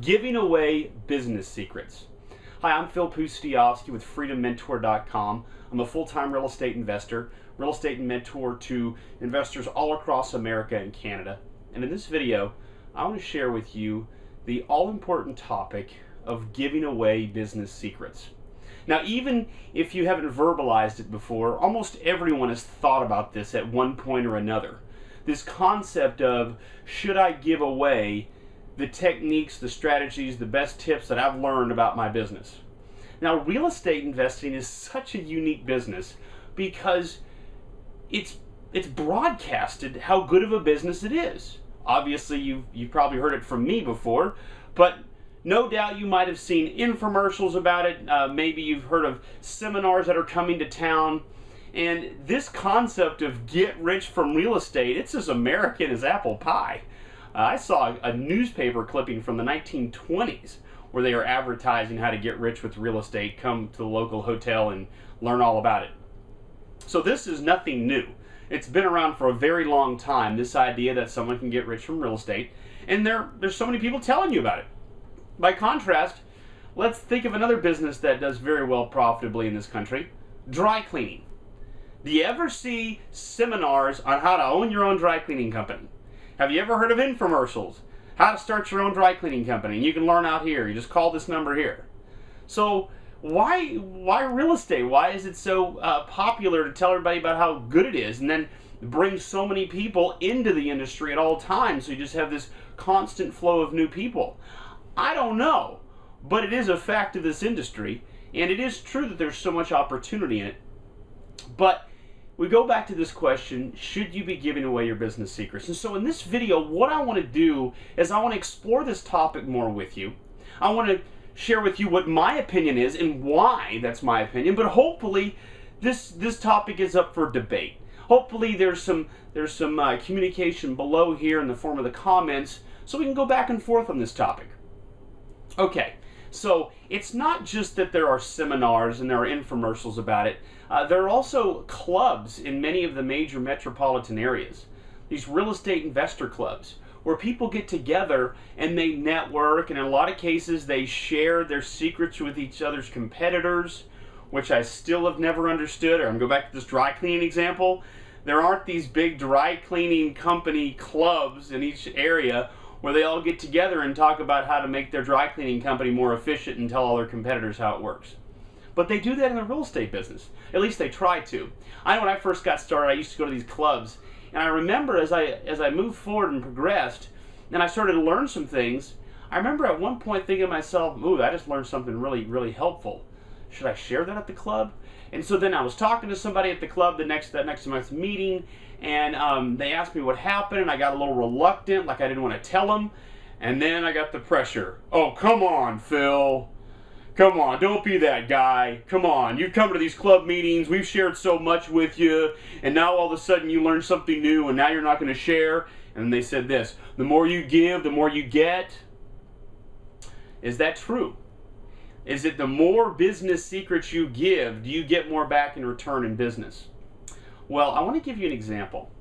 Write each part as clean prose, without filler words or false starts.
Giving away business secrets. Hi, I'm Phil Pustiowski with FreedomMentor.com. I'm a full-time real estate investor, real estate mentor to investors all across America and Canada. And in this video, I want to share with you the all-important topic of giving away business secrets. Now, even if you haven't verbalized it before, almost everyone has thought about this at one point or another. This concept of, should I give away the techniques, the strategies, the best tips that I've learned about my business? Now, real estate investing is such a unique business because it's broadcasted how good of a business it is. Obviously, you've probably heard it from me before, but no doubt you might have seen infomercials about it. Maybe you've heard of seminars that are coming to town. And this concept of get rich from real estate, it's as American as apple pie. I saw a newspaper clipping from the 1920s where they were advertising how to get rich with real estate. Come to the local hotel and learn all about it. So this is nothing new. It's been around for a very long time, this idea that someone can get rich from real estate. And there's so many people telling you about it. By contrast, let's think of another business that does very well profitably in this country, dry cleaning. Do you ever see seminars on how to own your own dry cleaning company? Have you ever heard of infomercials? How to start your own dry cleaning company? And you can learn out here. You just call this number here. So why real estate? Why is it so popular to tell everybody about how good it is and then bring so many people into the industry at all times so you just have this constant flow of new people? I don't know, but it is a fact of this industry, and it is true that there's so much opportunity in it. But we go back to this question, should you be giving away your business secrets? And so in this video, what I want to do is I want to explore this topic more with you. I want to share with you what my opinion is and why that's my opinion, but hopefully this topic is up for debate. Hopefully there's some communication below here in the form of the comments so we can go back and forth on this topic. Okay, so it's not just that there are seminars and there are infomercials about it. There are also clubs in many of the major metropolitan areas. These real estate investor clubs where people get together and they network, and in a lot of cases they share their secrets with each other's competitors, which I still have never understood. Or I'm going to go back to this dry cleaning example. There aren't these big dry cleaning company clubs in each area where they all get together and talk about how to make their dry cleaning company more efficient and tell all their competitors how it works. But they do that in the real estate business. At least they try to. I know when I first got started, I used to go to these clubs, and I remember as I moved forward and progressed, and I started to learn some things, I remember at one point thinking to myself, ooh, I just learned something really, really helpful. Should I share that at the club? And so then I was talking to somebody at the club that next month's meeting, and they asked me what happened, and I got a little reluctant, like I didn't want to tell them. And then I got the pressure. Oh, come on, Phil. Come on, don't be that guy. Come on, you come to these club meetings, we've shared so much with you, and now all of a sudden you learn something new, and now you're not going to share. And they said this, the more you give, the more you get. Is that true? Is it the more business secrets you give, do you get more back in return in business? Well, I want to give you an example.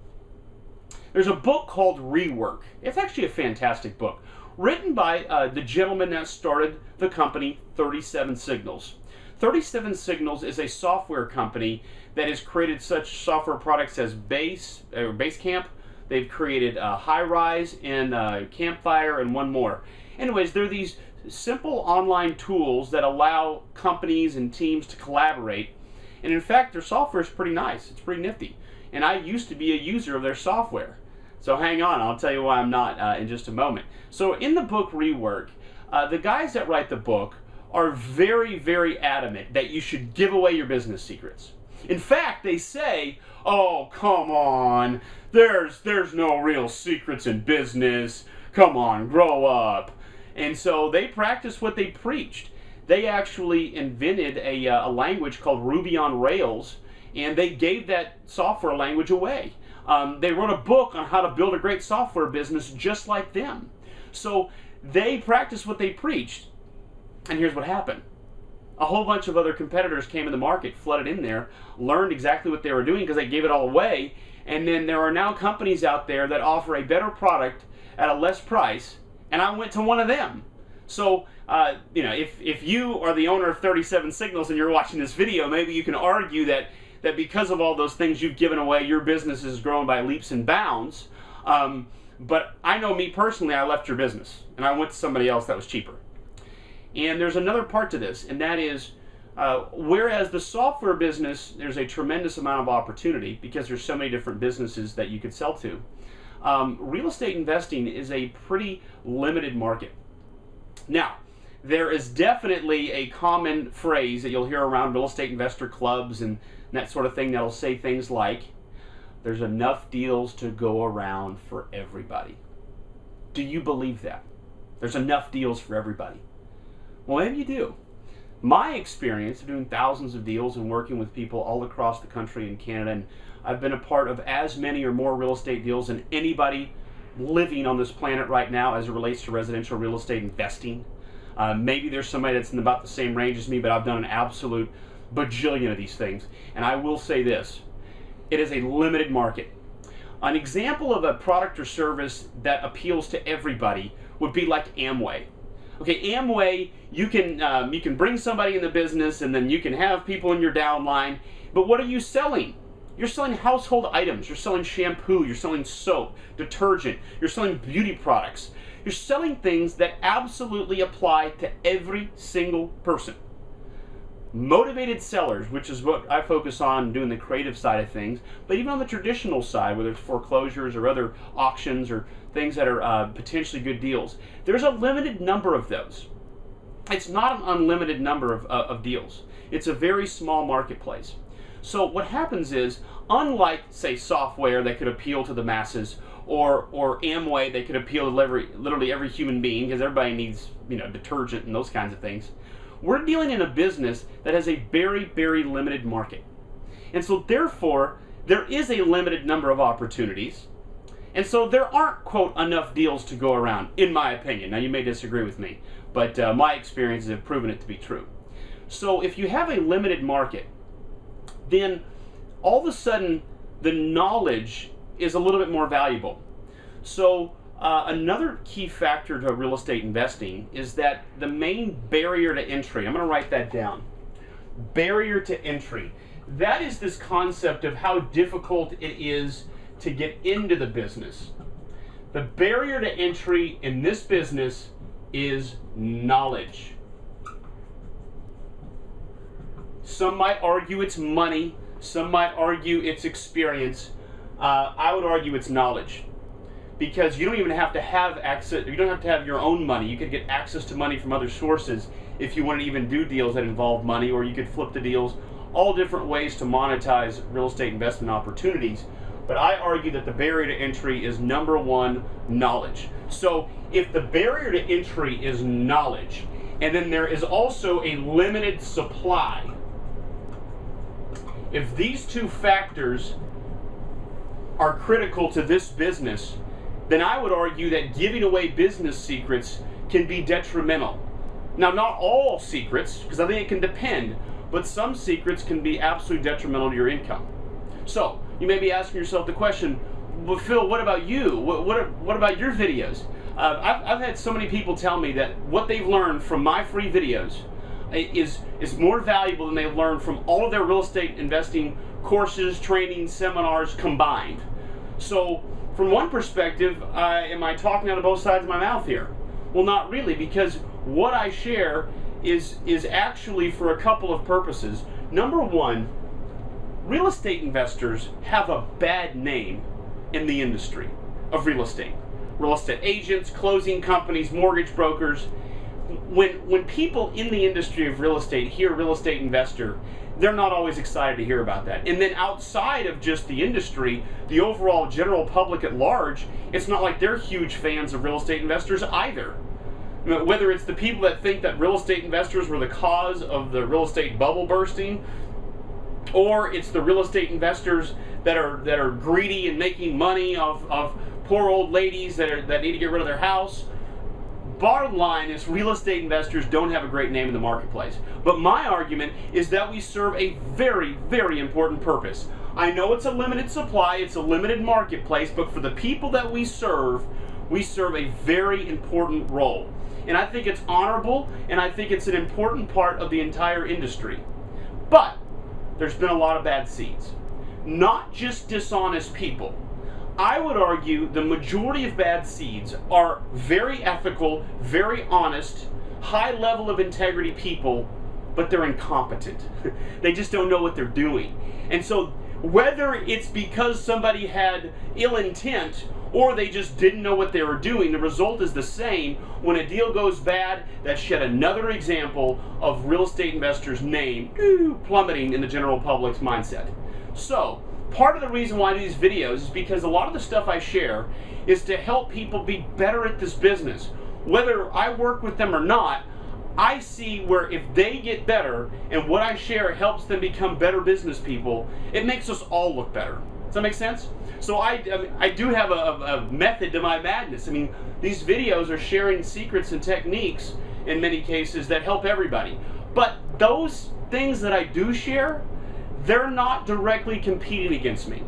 There's a book called Rework. It's actually a fantastic book, written by the gentleman that started the company 37 Signals. 37 Signals is a software company that has created such software products as Basecamp. They've created HighRise and Campfire and one more. Anyways, they're these simple online tools that allow companies and teams to collaborate. And in fact, their software is pretty nice. It's pretty nifty. And I used to be a user of their software. So hang on, I'll tell you why I'm not in just a moment. So in the book Rework, the guys that write the book are very, very adamant that you should give away your business secrets. In fact, they say, oh, come on, there's no real secrets in business. Come on, grow up. And so they practice what they preached. They actually invented a language called Ruby on Rails, and they gave that software language away. They wrote a book on how to build a great software business just like them. So they practiced what they preached, and here's what happened. A whole bunch of other competitors came in the market, flooded in there, learned exactly what they were doing because they gave it all away, and then there are now companies out there that offer a better product at a less price, and I went to one of them. So, if you are the owner of 37 Signals and you're watching this video, maybe you can argue that because of all those things you've given away, your business has grown by leaps and bounds. But I know me personally, I left your business and I went to somebody else that was cheaper. And there's another part to this, and that is, whereas the software business, there's a tremendous amount of opportunity because there's so many different businesses that you could sell to. Real estate investing is a pretty limited market. Now, there is definitely a common phrase that you'll hear around real estate investor clubs and that sort of thing that'll say things like, there's enough deals to go around for everybody. Do you believe that? There's enough deals for everybody. Well, maybe you do. My experience of doing thousands of deals and working with people all across the country and Canada, and I've been a part of as many or more real estate deals than anybody living on this planet right now as it relates to residential real estate investing. Maybe there's somebody that's in about the same range as me, but I've done an absolute bajillion of these things. And I will say this, it is a limited market. An example of a product or service that appeals to everybody would be like Amway. Okay, Amway, you can bring somebody in the business and then you can have people in your downline, but what are you selling? You're selling household items, you're selling shampoo, you're selling soap, detergent, you're selling beauty products. You're selling things that absolutely apply to every single person. Motivated sellers, which is what I focus on doing the creative side of things, but even on the traditional side, whether it's foreclosures or other auctions or things that are potentially good deals, there's a limited number of those. It's not an unlimited number of deals. It's a very small marketplace. So what happens is, unlike, say, software that could appeal to the masses, or Amway that could appeal to literally every human being, because everybody needs, detergent and those kinds of things, we're dealing in a business that has a very, very limited market. And so therefore, there is a limited number of opportunities. And so there aren't, quote, enough deals to go around, in my opinion. Now, you may disagree with me, but my experiences have proven it to be true. So if you have a limited market, then all of a sudden the knowledge is a little bit more valuable. So another key factor to real estate investing is that the main barrier to entry, I'm going to write that down, barrier to entry, that is this concept of how difficult it is to get into the business. The barrier to entry in this business is knowledge. Some might argue it's money. Some might argue it's experience. I would argue it's knowledge, because you don't even have to have access. You don't have to have your own money. You could get access to money from other sources if you want to even do deals that involve money, or you could flip the deals. All different ways to monetize real estate investment opportunities. But I argue that the barrier to entry is number one, knowledge. So if the barrier to entry is knowledge, and then there is also a limited supply, if these two factors are critical to this business, then I would argue that giving away business secrets can be detrimental. Now, not all secrets, because I think it can depend, but some secrets can be absolutely detrimental to your income. So, you may be asking yourself the question, well, Phil, what about you? What about your videos? I've had so many people tell me that what they've learned from my free videos is more valuable than they've learned from all of their real estate investing courses, trainings, seminars combined. So, from one perspective, am I talking out of both sides of my mouth here? Well, not really, because what I share is actually for a couple of purposes. Number one, real estate investors have a bad name in the industry of real estate. Real estate agents, closing companies, mortgage brokers. When people in the industry of real estate hear real estate investor, they're not always excited to hear about that. And then outside of just the industry, the overall general public at large, it's not like they're huge fans of real estate investors either. Whether it's the people that think that real estate investors were the cause of the real estate bubble bursting, or it's the real estate investors that are greedy and making money off poor old ladies that need to get rid of their house. Bottom line is, real estate investors don't have a great name in the marketplace. But my argument is that we serve a very, very important purpose. I know it's a limited supply, it's a limited marketplace, but for the people that we serve a very important role. and I think it's honorable, and I think it's an important part of the entire industry. But there's been a lot of bad seeds. Not just dishonest people. I would argue the majority of bad seeds are very ethical, very honest, high level of integrity people, but they're incompetent. They just don't know what they're doing. And so whether it's because somebody had ill intent or they just didn't know what they were doing, the result is the same. When a deal goes bad, that's yet another example of real estate investors' name plummeting in the general public's mindset. So, part of the reason why these videos is because a lot of the stuff I share is to help people be better at this business. Whether I work with them or not, I see where if they get better and what I share helps them become better business people, it makes us all look better. Does that make sense? So I do have a method to my madness. I mean, these videos are sharing secrets and techniques in many cases that help everybody. But those things that I do share, they're not directly competing against me.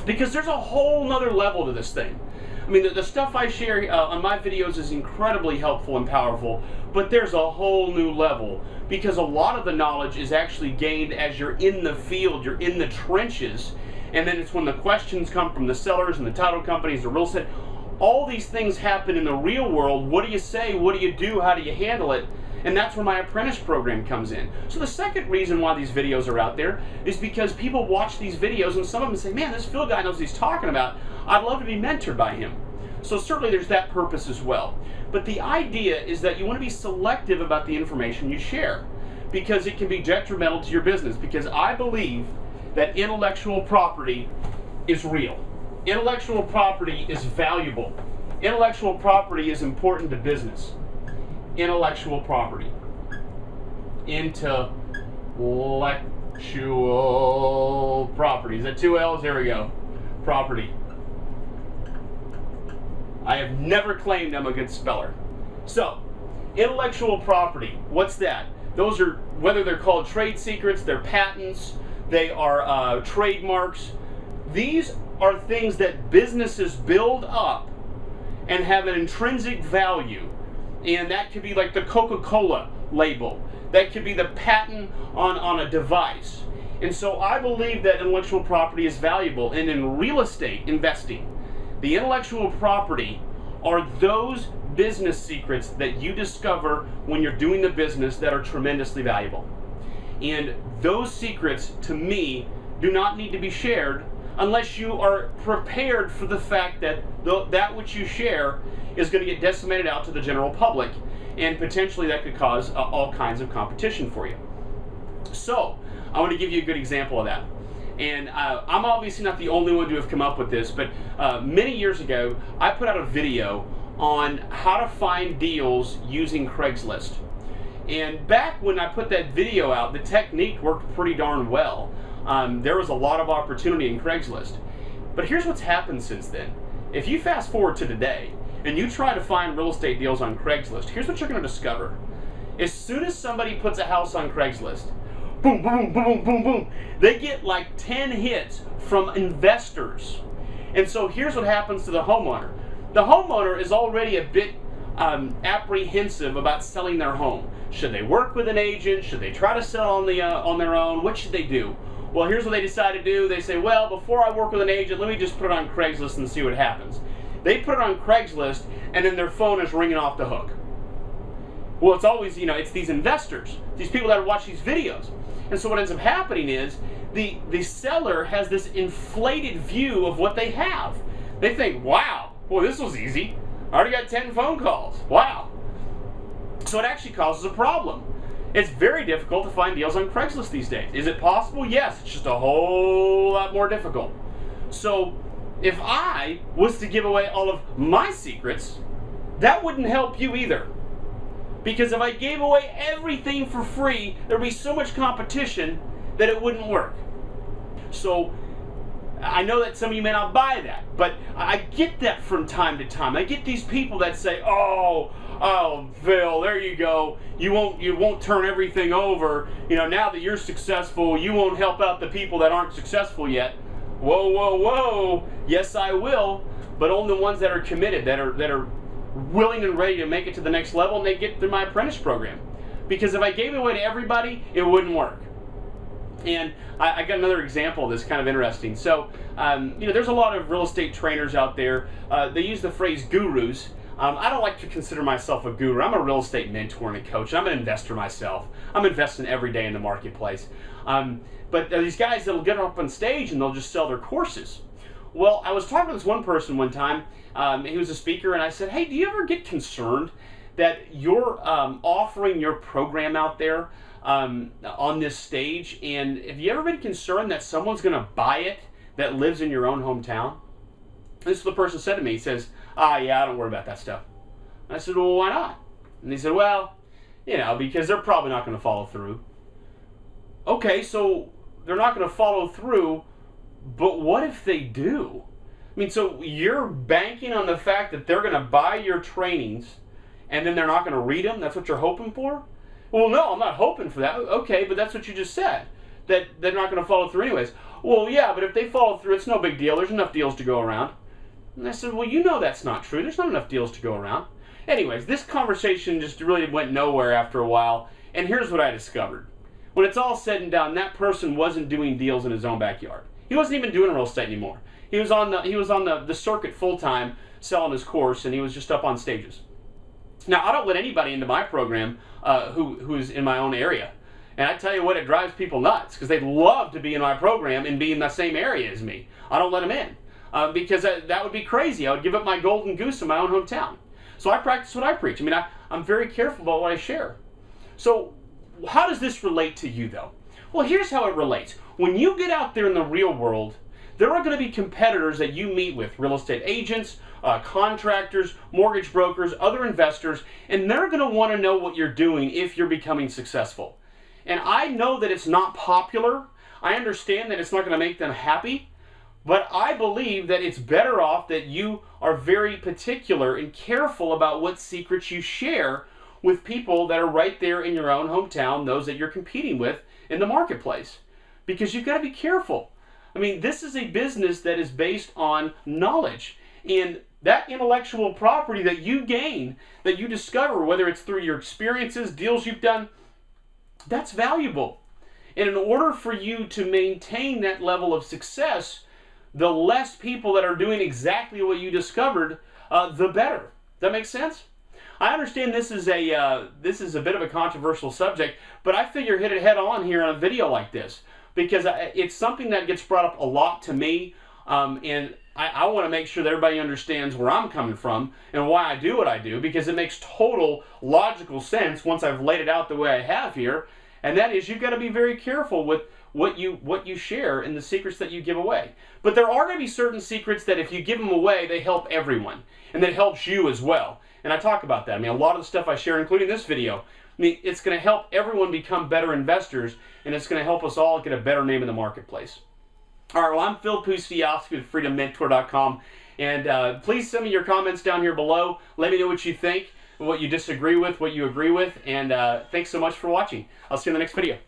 Because there's a whole nother level to this thing. I mean, the stuff I share on my videos is incredibly helpful and powerful, but there's a whole new level because a lot of the knowledge is actually gained as you're in the field, you're in the trenches, and then it's when the questions come from the sellers and the title companies, the real estate. All these things happen in the real world. What do you say? What do you do? How do you handle it? And that's where my apprentice program comes in. So the second reason why these videos are out there is because people watch these videos and some of them say, man, this Phil guy knows what he's talking about. I'd love to be mentored by him. So certainly there's that purpose as well. But the idea is that you want to be selective about the information you share because it can be detrimental to your business, because I believe that intellectual property is real. Intellectual property is valuable. Intellectual property is important to business. Intellectual property. Intellectual property. Is that 2 L's? There we go. Property. I have never claimed I'm a good speller. So, intellectual property, what's that? Those are, whether they're called trade secrets, they're patents, they are trademarks. These are things that businesses build up and have an intrinsic value. And that could be like the Coca-Cola label. That could be the patent on a device. And so I believe that intellectual property is valuable. And in real estate investing, the intellectual property are those business secrets that you discover when you're doing the business that are tremendously valuable. And those secrets, to me, do not need to be shared unless you are prepared for the fact that that which you share is going to get disseminated out to the general public, and potentially that could cause all kinds of competition for you. So, I want to give you a good example of that. And I'm obviously not the only one to have come up with this, but many years ago, I put out a video on how to find deals using Craigslist. And back when I put that video out, the technique worked pretty darn well. There was a lot of opportunity in Craigslist. But here's what's happened since then. If you fast forward to today, and you try to find real estate deals on Craigslist, here's what you're going to discover. As soon as somebody puts a house on Craigslist, boom, boom, boom, boom, boom, boom, they get like 10 hits from investors. And so here's what happens to the homeowner. The homeowner is already a bit apprehensive about selling their home. Should they work with an agent? Should they try to sell on their own? What should they do? Well, here's what they decide to do. They say, well, before I work with an agent, let me just put it on Craigslist and see what happens. They put it on Craigslist, and then their phone is ringing off the hook. Well, it's always, it's these investors, these people that watch these videos. And so what ends up happening is the seller has this inflated view of what they have. They think, wow, boy, this was easy. I already got 10 phone calls. Wow. So it actually causes a problem. It's very difficult to find deals on Craigslist these days. Is it possible? Yes, it's just a whole lot more difficult. So if I was to give away all of my secrets, that wouldn't help you either. Because if I gave away everything for free, there'd be so much competition that it wouldn't work. So I know that some of you may not buy that, but I get that from time to time. I get these people that say, oh, Phil, there you go. You won't turn everything over. Now that you're successful, you won't help out the people that aren't successful yet. Whoa, whoa, whoa. Yes, I will, but only the ones that are committed, that are willing and ready to make it to the next level, and they get through my apprentice program. Because if I gave it away to everybody, it wouldn't work. And I got another example of this, kind of interesting. So, there's a lot of real estate trainers out there. They use the phrase gurus. I don't like to consider myself a guru. I'm a real estate mentor and a coach. I'm an investor myself. I'm investing every day in the marketplace. But these guys that'll get up on stage and they'll just sell their courses. Well, I was talking to this one person one time. He was a speaker, and I said, hey, do you ever get concerned that you're offering your program out there on this stage, and have you ever been concerned that someone's going to buy it that lives in your own hometown? This is what the person said to me. He says, yeah, I don't worry about that stuff. And I said, well, why not? And he said, well, because they're probably not going to follow through. Okay, so they're not going to follow through, but what if they do? I mean, so you're banking on the fact that they're going to buy your trainings and then they're not going to read them? That's what you're hoping for? Well, no, I'm not hoping for that. Okay, but that's what you just said, that they're not going to follow through anyways. Well, yeah, but if they follow through, it's no big deal. There's enough deals to go around. And I said, well, that's not true. There's not enough deals to go around. Anyways, this conversation just really went nowhere after a while, and here's what I discovered. When it's all said and done, that person wasn't doing deals in his own backyard. He wasn't even doing real estate anymore. He was on the circuit full-time selling his course, and he was just up on stages. Now, I don't let anybody into my program who's in my own area. And I tell you what, it drives people nuts because they'd love to be in my program and be in the same area as me. I don't let them in because that would be crazy. I would give up my golden goose in my own hometown. So I practice what I preach. I mean, I'm very careful about what I share. So how does this relate to you, though? Well, here's how it relates. When you get out there in the real world, there are going to be competitors that you meet with, real estate agents, contractors, mortgage brokers, other investors, and they're going to want to know what you're doing if you're becoming successful. And I know that it's not popular. I understand that it's not going to make them happy, but I believe that it's better off that you are very particular and careful about what secrets you share with people that are right there in your own hometown, those that you're competing with in the marketplace. Because you've got to be careful. I mean, this is a business that is based on knowledge. And that intellectual property that you gain, that you discover, whether it's through your experiences, deals you've done, that's valuable. And in order for you to maintain that level of success, the less people that are doing exactly what you discovered, the better. Does that make sense? I understand this is a bit of a controversial subject, but I figure hit it head on here on a video like this because it's something that gets brought up a lot to me, and I want to make sure that everybody understands where I'm coming from and why I do what I do, because it makes total logical sense once I've laid it out the way I have here, and that is you've got to be very careful with what you share and the secrets that you give away. But there are going to be certain secrets that if you give them away, they help everyone, and that helps you as well. And I talk about that. I mean, a lot of the stuff I share, including this video, I mean, it's going to help everyone become better investors, and it's going to help us all get a better name in the marketplace. All right, well, I'm Phil Pustiowski with FreedomMentor.com, and please send me your comments down here below. Let me know what you think, what you disagree with, what you agree with, and thanks so much for watching. I'll see you in the next video.